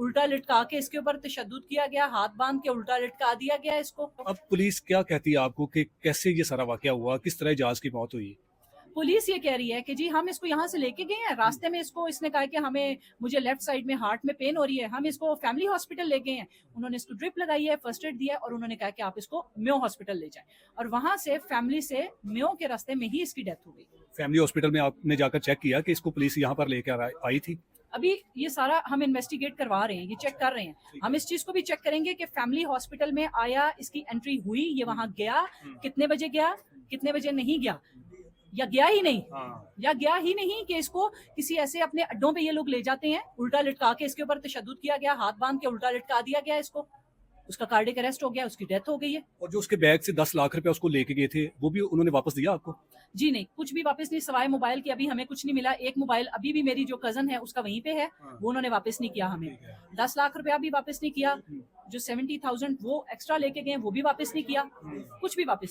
उल्टा लटका के इसके ऊपर तशद्दुद किया गया, हाथ बांध के उल्टा लटका दिया गया इसको। अब पुलिस क्या कहती है आपको कि कैसे ये सारा वाकया हुआ, किस तरह जहाज की मौत हुई? पुलिस ये कह रही है कि जी हम इसको यहाँ से लेके गए हैं, रास्ते में इसको इसने कहा कि मुझे लेफ्ट साइड में हार्ट में पेन हो रही है, हम इसको फैमिली हॉस्पिटल ले गए हैं। उन्होंने इसको ड्रिप लगाई है, फर्स्ट एड दिया है और उन्होंने कहा कि आप इसको मेयो हॉस्पिटल ले जाएं, और वहां से फैमिली से मेयो के रास्ते में ही इसकी डेथ हो गई। फैमिली हॉस्पिटल में आपने जाकर चेक किया कि इसको पुलिस यहाँ पर लेकर आई थी? अभी ये सारा हम इन्वेस्टिगेट करवा रहे हैं, ये चेक कर रहे हैं। हम इस चीज को भी चेक करेंगे कि फैमिली हॉस्पिटल में आया, इसकी एंट्री हुई, ये वहां गया, कितने बजे गया, कितने बजे नहीं गया, या गया ही नहीं, या गया ही नहीं कि इसको किसी ऐसे अपने अड्डों पे ये लोग ले जाते हैं, उल्टा लटका के इसके ऊपर तशद्दुद किया गया, हाथ बांध के उल्टा लटका दिया गया इसको, उसका कार्डियक अरेस्ट हो गया, उसकी डेथ हो गई है। और जो उसके बैग से 10 लाख रुपए उसको लेके गए थे, वो भी उन्होंने वापस दिया आपको? जी नहीं, कुछ भी वापस नहीं, सवाए मोबाइल की अभी हमें कुछ नहीं मिला। एक मोबाइल अभी भी मेरी जो कजन है उसका वहीं पे है, वो उन्होंने वापस नहीं किया हमें। 10 लाख रुपया भी वापस नहीं किया, जो 70,000 वो एक्स्ट्रा लेके गए वो भी वापस नहीं किया, कुछ भी वापस